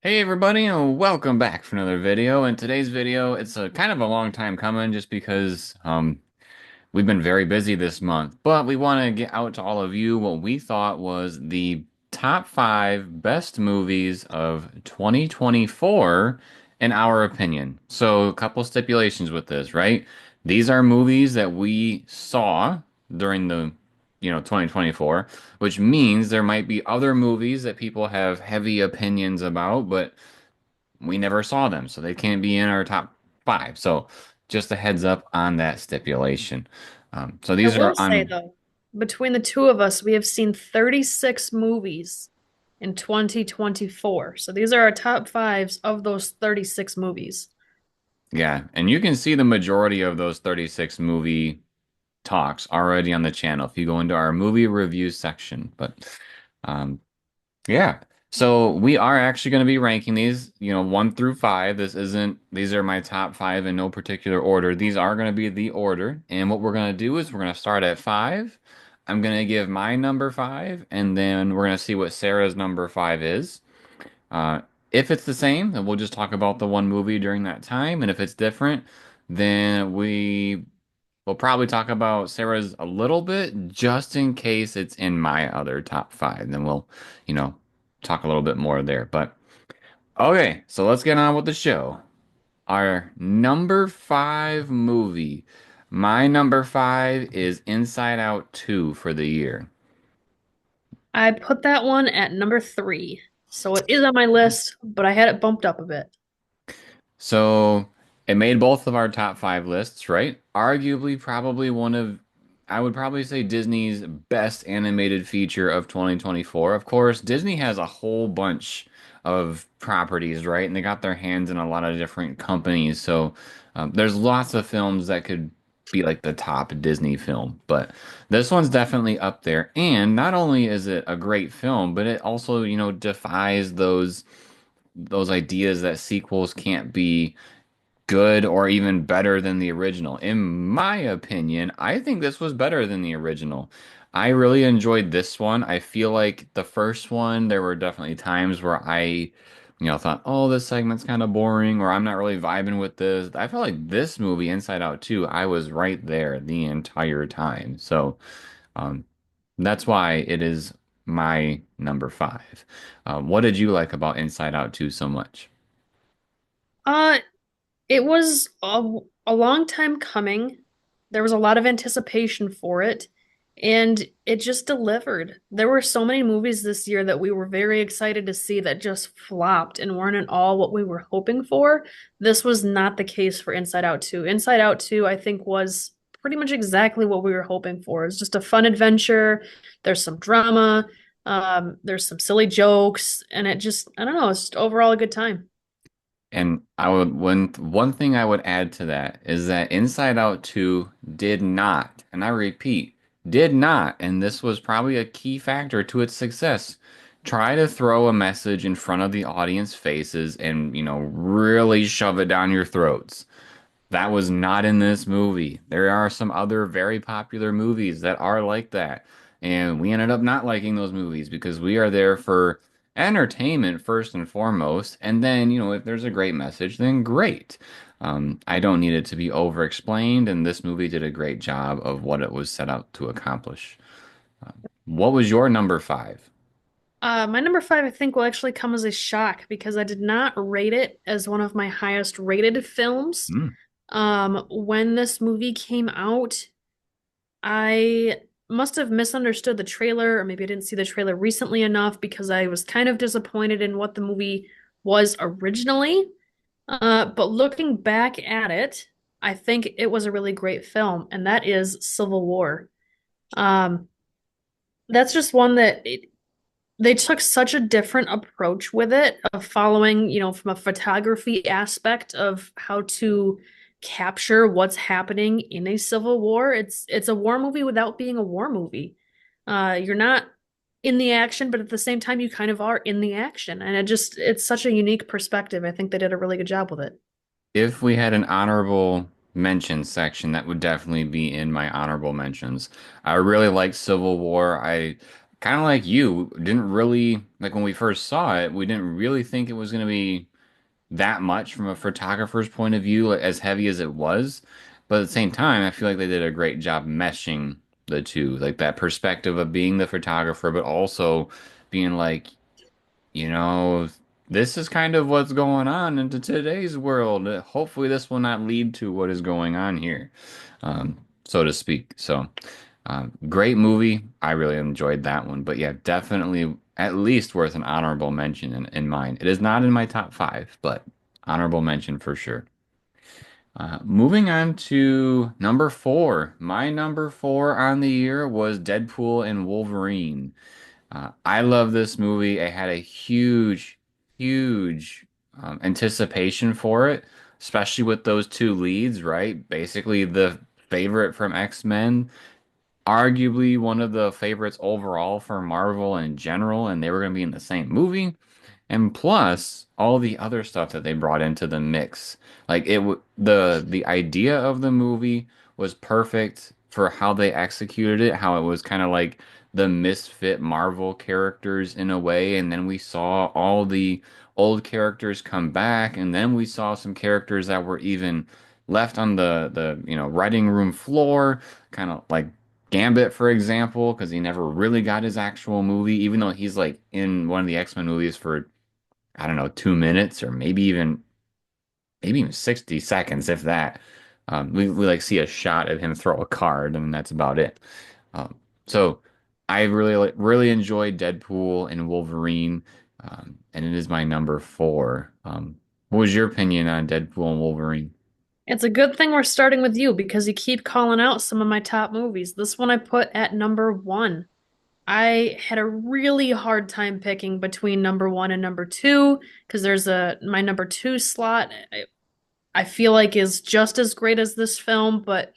Hey everybody, and welcome back for another video. In today's video, it's a kind of a long time coming just because we've been very busy this month, but we want to get out to all of you what we thought was the top 5 best movies of 2024 in our opinion. So, a couple stipulations with this, right? These are movies that we saw during the 2024, which means there might be other movies that people have heavy opinions about, but we never saw them, so they can't be in our top 5. So just a heads up on that stipulation. So I these are will say on, though, between the two of us, we have seen 36 movies in 2024. So these are our top fives of those 36 movies. yeah, and you can see the majority of those 36 movie talks already on the channel if you go into our movie review section. But um, yeah. So we are actually going to be ranking these, 1 through 5. These are my top 5 in no particular order. These are going to be the order. And what we're going to do is we're going to start at 5. I'm going to give my number 5, and then we're going to see what Sarah's number 5 is. Uh, if it's the same, then we'll just talk about the one movie during that time. And if it's different, then we'll probably talk about Sarah's a little bit just in case it's in my other top 5. Then we'll, you know, talk a little bit more there. But okay, so let's get on with the show. Our number 5 movie. My number 5 is Inside Out 2 for the year. I put that one at number three. So it is on my list, but I had it bumped up a bit. So it made both of our top 5 lists, right? Arguably, I would probably say Disney's best animated feature of 2024. Of course, Disney has a whole bunch of properties, right? And they got their hands in a lot of different companies. So there's lots of films that could be like the top Disney film, but this one's definitely up there. And not only is it a great film, but it also, defies those ideas that sequels can't be good or even better than the original. In my opinion, I think this was better than the original. I really enjoyed this one. I feel like the first one, there were definitely times where thought, oh, this segment's kind of boring, or I'm not really vibing with this. I felt like this movie, Inside Out 2, I was right there the entire time. So, um, that's why it is my number 5. What did you like about Inside Out 2 so much? Uh, it was a long time coming. There was a lot of anticipation for it, and it just delivered. There were so many movies this year that we were very excited to see that just flopped and weren't at all what we were hoping for. This was not the case for Inside Out 2. Inside Out 2, I think, was pretty much exactly what we were hoping for. It's just a fun adventure. There's some drama, there's some silly jokes, and I don't know, it's just overall a good time. And one thing I would add to that is that Inside Out 2 did not, and I repeat, did not, and this was probably a key factor to its success, try to throw a message in front of the audience faces and, really shove it down your throats. That was not in this movie. There are some other very popular movies that are like that. And we ended up not liking those movies because we are there for entertainment first and foremost. And then, if there's a great message, then great. I don't need it to be over explained. And this movie did a great job of what it was set out to accomplish. What was your number 5? My number five, I think, will actually come as a shock because I did not rate it as one of my highest rated films. Mm. When this movie came out, I must have misunderstood the trailer, or maybe I didn't see the trailer recently enough because I was kind of disappointed in what the movie was originally. But looking back at it, I think it was a really great film, and that is Civil War. Um, that's just one that they took such a different approach with it of following, from a photography aspect of how to capture what's happening in a civil war. It's a war movie without being a war movie. You're not in the action, but at the same time you kind of are in the action. And it's such a unique perspective. I think they did a really good job with it. If we had an honorable mention section, that would definitely be in my honorable mentions. I really like Civil War. kind of like you, didn't really like when we first saw it, we didn't really think it was going to be that much from a photographer's point of view, like, as heavy as it was. But at the same time, I feel like they did a great job meshing the two, like that perspective of being the photographer, but also being like, you know, this is kind of what's going on into today's world. Hopefully, this will not lead to what is going on here, so to speak. So, great movie. I really enjoyed that one. But yeah, definitely at least worth an honorable mention in mine. It is not in my top five, but honorable mention for sure. Moving on to number four. My number four on the year was Deadpool and Wolverine. I love this movie. I had a huge anticipation for it, especially with those two leads, right? Basically, the favorite from X-Men, arguably one of the favorites overall for Marvel in general, and they were going to be in the same movie. And plus all the other stuff that they brought into the mix. Like the idea of the movie was perfect for how they executed it, how it was kind of like the misfit Marvel characters in a way, and then we saw all the old characters come back, and then we saw some characters that were even left on the writing room floor, kind of like Gambit, for example, because he never really got his actual movie, even though he's like in one of the X-Men movies for I don't know, 2 minutes or maybe even 60 seconds, if that. We like see a shot of him throw a card, and that's about it. Um, so I really enjoyed Deadpool and Wolverine, and it is my number four. What was your opinion on Deadpool and Wolverine? It's a good thing we're starting with you because you keep calling out some of my top movies. This one I put at number one. I had a really hard time picking between number one and number two because there's a my number two slot I feel like is just as great as this film, but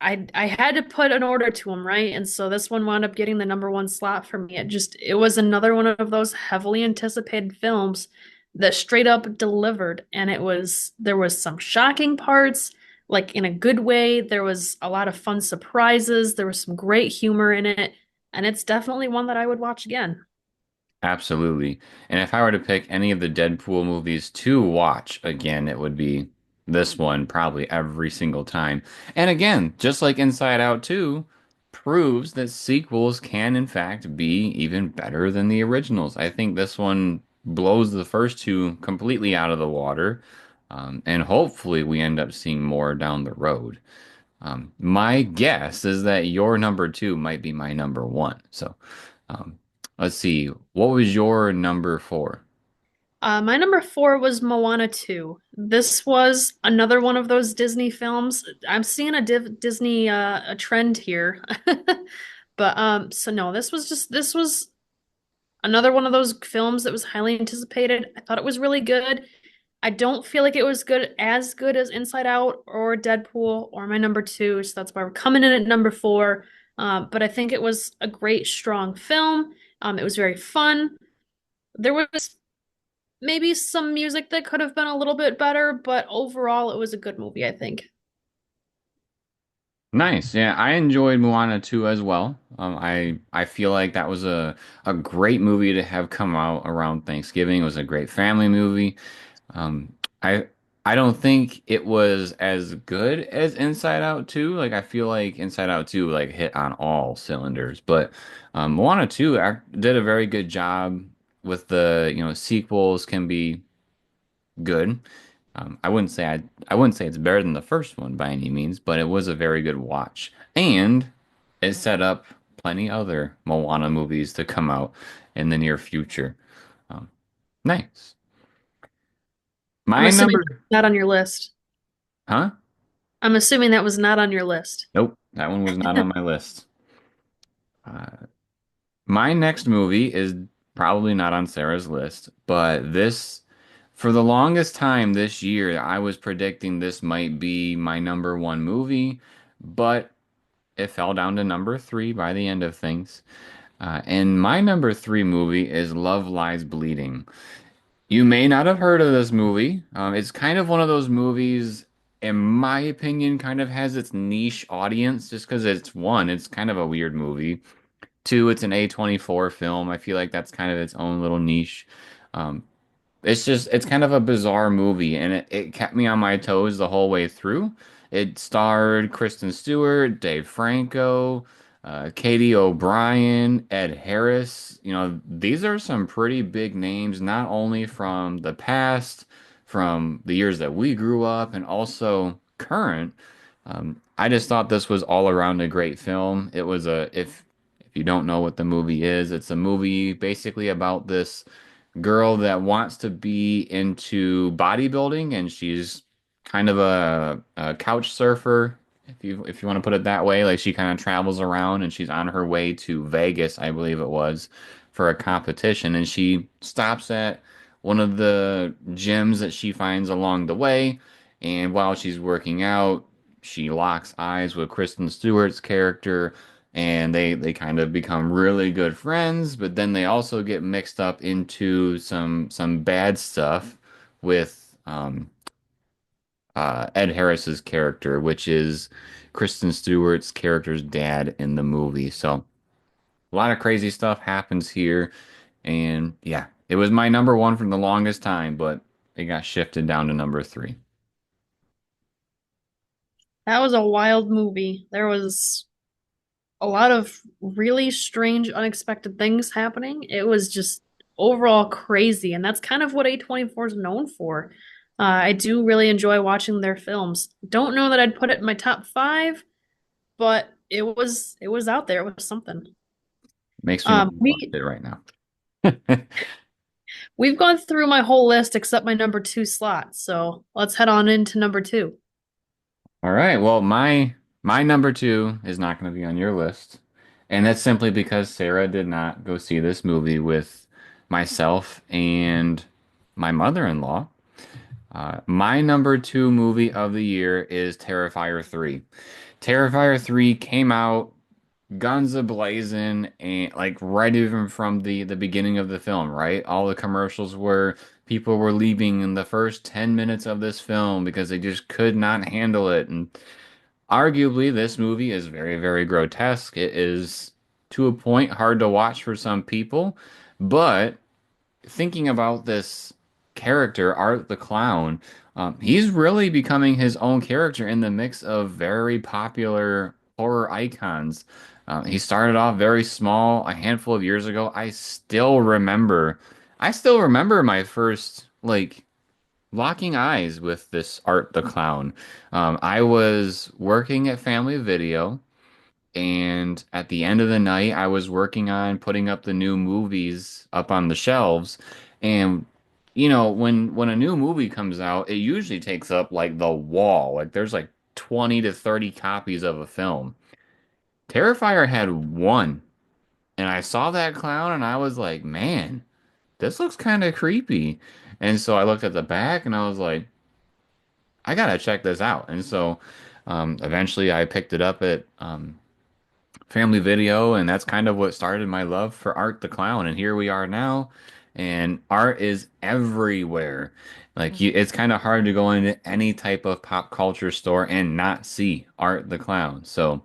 I had to put an order to them, right? And so this one wound up getting the number one slot for me. It was another one of those heavily anticipated films that straight up delivered. And there was some shocking parts, like in a good way. There was a lot of fun surprises. There was some great humor in it. And it's definitely one that I would watch again. Absolutely. And if I were to pick any of the Deadpool movies to watch again, it would be this one probably every single time. And again, just like Inside Out 2, proves that sequels can in fact be even better than the originals. I think this one blows the first two completely out of the water. And hopefully we end up seeing more down the road. My guess is that your number two might be my number one. So, um, let's see. What was your number four? My number four was Moana 2. This was another one of those Disney films. I'm seeing Disney a trend here. But so no, this was another one of those films that was highly anticipated. I thought it was really good. I don't feel like it was good as Inside Out or Deadpool or my number two, so that's why we're coming in at number four. But I think it was a great, strong film. It was very fun. There was maybe some music that could have been a little bit better, but overall it was a good movie, I think. Nice. Yeah, I enjoyed Moana 2 as well. I feel like that was a great movie to have come out around Thanksgiving. It was a great family movie. Um, I I don't think it was as good as Inside Out 2. Like I feel like Inside Out 2 like hit on all cylinders, but Moana 2 did a very good job with the sequels can be good. I wouldn't say it's better than the first one by any means, but it was a very good watch. And it set up plenty other Moana movies to come out in the near future. Um, nice. I'm My assuming number, not on your list. huh? I'm assuming that was not on your list. Nope, that one was not on my list. Uh, my next movie is probably not on Sarah's list, but for the longest time this year, I was predicting this might be my number one movie, but it fell down to number three by the end of things. And my number three movie is Love Lies Bleeding. You may not have heard of this movie. It's kind of one of those movies, in my opinion, kind of has its niche audience just because it's kind of a weird movie. Two, it's an A24 film. I feel like that's kind of its own little niche. Um, it's kind of a bizarre movie, and it kept me on my toes the whole way through. It starred Kristen Stewart, Dave Franco, Katie O'Brien, Ed Harris. You know, these are some pretty big names, not only from the past, from the years that we grew up, and also current. I just thought this was all around a great film. It was if you don't know what the movie is, it's a movie basically about this girl that wants to be into bodybuilding, and she's kind of a couch surfer, if you want to put it that way. Like she kind of travels around, and she's on her way to Vegas, I believe it was, for a competition, and she stops at one of the gyms that she finds along the way, and while she's working out, she locks eyes with Kristen Stewart's character, and they kind of become really good friends, but then they also get mixed up into some bad stuff with Ed Harris's character, which is Kristen Stewart's character's dad in the movie. So a lot of crazy stuff happens here, and yeah, it was my number one for the longest time, but it got shifted down to number three. That was a wild movie. There was a lot of really strange, unexpected things happening. It was just overall crazy, and that's kind of what A24 is known for. I do really enjoy watching their films. Don't know that I'd put it in my top five, but it was out there. It was something. Makes me want Um, to watch we it right now. we've gone through my whole list except my number two slot, so let's head on into number two. All right. Well, my number two is not going to be on your list, and that's simply because Sarah did not go see this movie with myself and my mother-in-law. My number two movie of the year is Terrifier 3. Terrifier 3 came out guns a-blazing, and like right even from the beginning of the film, right? All the commercials were people were leaving in the first 10 minutes of this film because they just could not handle it. And arguably, this movie is very, very grotesque. It is, to a point, hard to watch for some people. But thinking about this character, Art the Clown, he's really becoming his own character in the mix of very popular horror icons. He started off very small a handful of years ago. I still remember my first, like, locking eyes with this Art the Clown. I was working at Family Video, and at the end of the night, I was working on putting up the new movies up on the shelves. And you know, when a new movie comes out, it usually takes up like the wall. Like there's like 20 to 30 copies of a film. Terrifier had one, and I saw that clown, and I was like, man, this looks kind of creepy. And so I looked at the back, and I was like, I gotta check this out. And so eventually I picked it up at Family Video, and that's kind of what started my love for Art the Clown. And here we are now, and art is everywhere. It's kind of hard to go into any type of pop culture store and not see Art the Clown. So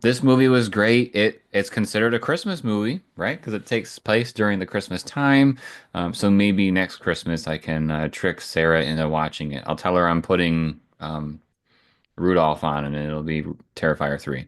this movie was great. It's considered a Christmas movie, right? Because it takes place during the Christmas time. So maybe next Christmas I can trick Sarah into watching it. I'll tell her I'm putting Rudolph on, and it'll be Terrifier 3.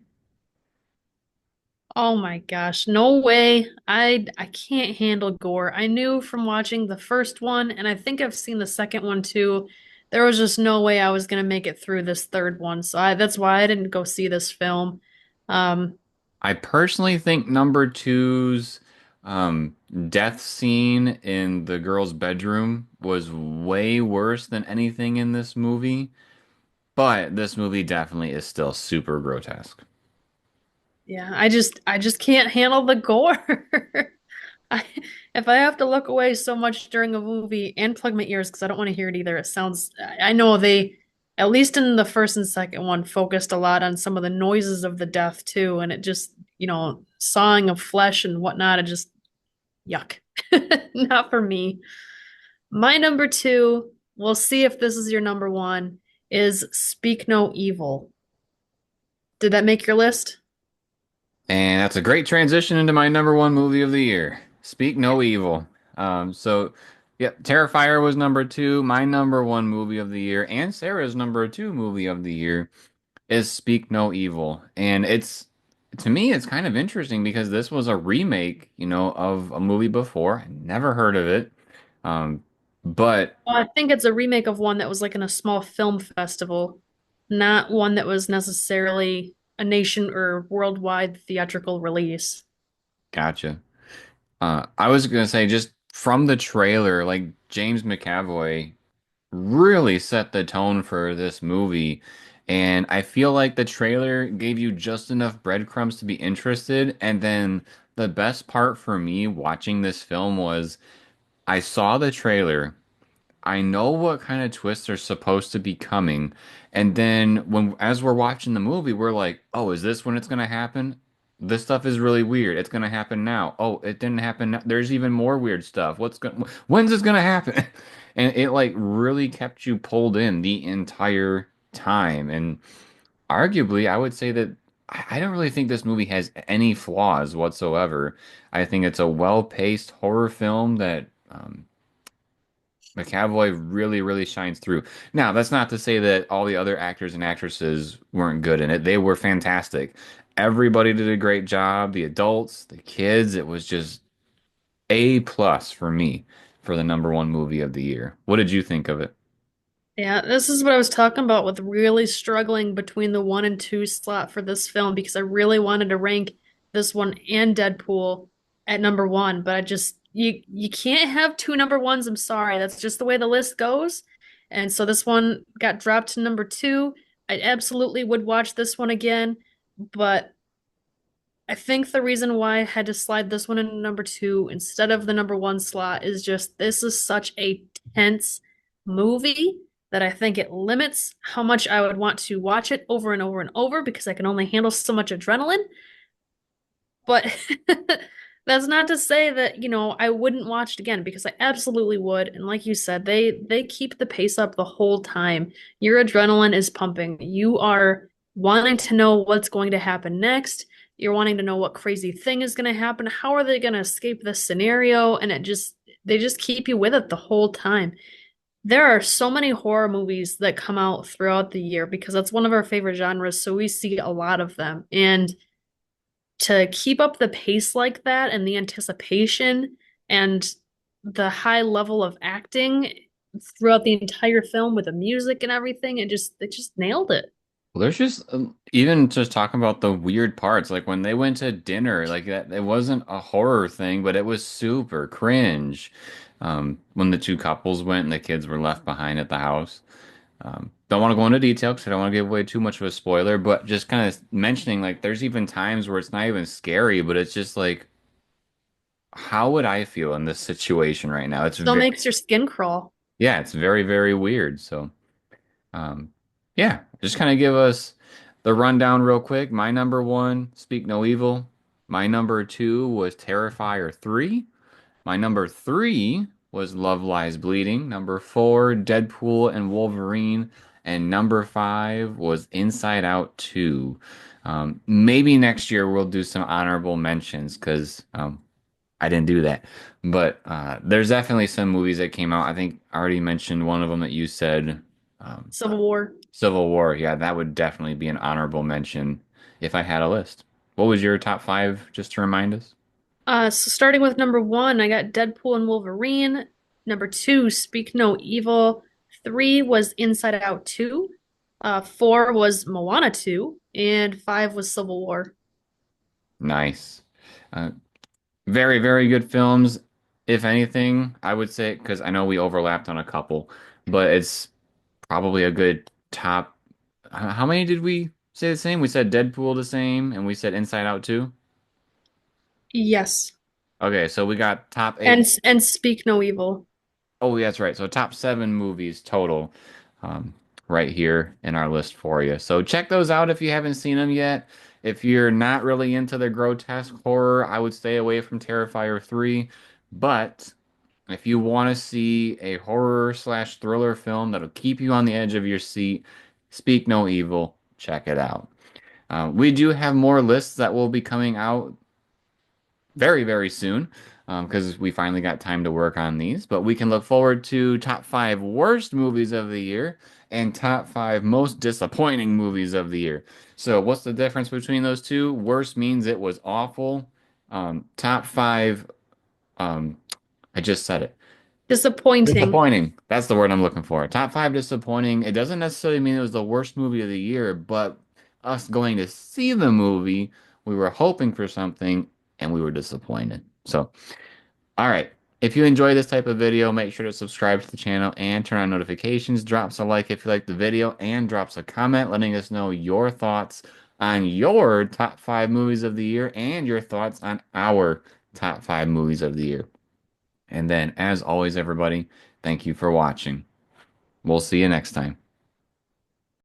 Oh my gosh, no way. I can't handle gore. I knew from watching the first one, and I think I've seen the second one too. There was just no way I was gonna make it through this third one. So that's why I didn't go see this film. Um, I personally think number two's um, death scene in the girl's bedroom was way worse than anything in this movie, but this movie definitely is still super grotesque. yeah, I just can't handle the gore. I, if I have to look away so much during a movie and plug my ears because I don't want to hear it either, it sounds, I know they, at least in the first and second one, focused a lot on some of the noises of the death too, and it just, sawing of flesh and whatnot, it just, yuck. Not for me. My number two, we'll see if this is your number one, is Speak No Evil. Did that make your list? And that's a great transition into my number one movie of the year. Speak No Evil. Yeah, Terrifier was number two. My number one movie of the year, and Sarah's number two movie of the year is Speak No Evil. And it's to me, it's kind of interesting because this was a remake, of a movie before. I never heard of it. Um, but Well, I think it's a remake of one that was like in a small film festival, not one that was necessarily a nation or worldwide theatrical release. gotcha. I was gonna say just from the trailer, like James McAvoy really set the tone for this movie. And I feel like the trailer gave you just enough breadcrumbs to be interested. And then the best part for me watching this film was I saw the trailer. I know what kind of twists are supposed to be coming. And then as we're watching the movie, we're like, "Oh, is this when it's going to happen? This stuff is really weird. It's going to happen now. Oh, it didn't happen. There's even more weird stuff. When's this going to happen?" And it like really kept you pulled in the entire time. And arguably, I would say that I don't really think this movie has any flaws whatsoever. I think it's a well-paced horror film that McAvoy really, really shines through. Now, that's not to say that all the other actors and actresses weren't good in it. They were fantastic. Everybody did a great job. The adults, the kids, it was just A plus for me for the number one movie of the year. What did you think of it? Yeah, this is what I was talking about with really struggling between the one and two slot for this film because I really wanted to rank this one and Deadpool at number one, but I just you can't have two number ones. I'm sorry. That's just the way the list goes. And so this one got dropped to number two. I absolutely would watch this one again, but I think the reason why I had to slide this one into number two instead of the number one slot is just this is such a tense movie that I think it limits how much I would want to watch it over and over and over because I can only handle so much adrenaline. But that's not to say that, I wouldn't watch it again because I absolutely would. And like you said, they keep the pace up the whole time. Your adrenaline is pumping. You are wanting to know what's going to happen next. You're wanting to know what crazy thing is going to happen. How are they going to escape this scenario? And they just keep you with it the whole time. There are so many horror movies that come out throughout the year because that's one of our favorite genres, so we see a lot of them. And to keep up the pace like that and the anticipation and the high level of acting throughout the entire film with the music and everything, they just nailed it. Well, there's just even just talking about the weird parts, like when they went to dinner, like that, it wasn't a horror thing, but it was super cringe. When the two couples went and the kids were left behind at the house. Don't want to go into detail because I don't want to give away too much of a spoiler, but just kind of mentioning like there's even times where it's not even scary, but it's just like, how would I feel in this situation right now? It's Still very, makes your skin crawl. yeah, it's very, very weird. So, um, yeah, just kind of give us the rundown real quick. My number one, Speak No Evil. My number two was Terrifier 3. My number three was Love Lies Bleeding. Number four, Deadpool and Wolverine. And number five was Inside Out 2. Maybe next year we'll do some honorable mentions because I didn't do that. But there's definitely some movies that came out. I think I already mentioned one of them that you said, um, Civil War. Civil War. Yeah, that would definitely be an honorable mention if I had a list. What was your top five, just to remind us? So starting with number one, I got Deadpool and Wolverine. Number two, Speak No Evil. Three was Inside Out 2. Four was Moana 2. And five was Civil War. Nice. Uh, Very, very good films. If anything, I would say, because I know we overlapped on a couple, but it's probably a good top. How many did we say the same? We said Deadpool the same, and we said Inside Out too. Yes. Okay, so we got top eight. And Speak No Evil. Oh, yeah, that's right. So top seven movies total, um, right here in our list for you. So check those out if you haven't seen them yet. If you're not really into the grotesque horror, I would stay away from Terrifier 3. But if you want to see a horror slash thriller film that'll keep you on the edge of your seat, Speak No Evil, check it out. We do have more lists that will be coming out very, very soon because we finally got time to work on these. But we can look forward to top five worst movies of the year and top five most disappointing movies of the year. So, what's the difference between those two? Worst means it was awful. Top five, um, I just said it. Disappointing. Disappointing. That's the word I'm looking for. Top five disappointing. It doesn't necessarily mean it was the worst movie of the year, but us going to see the movie, we were hoping for something and we were disappointed. So, all right. If you enjoy this type of video, make sure to subscribe to the channel and turn on notifications. Drops a like if you like the video and drops a comment letting us know your thoughts on your top five movies of the year and your thoughts on our top five movies of the year. And then, as always, everybody, thank you for watching. We'll see you next time.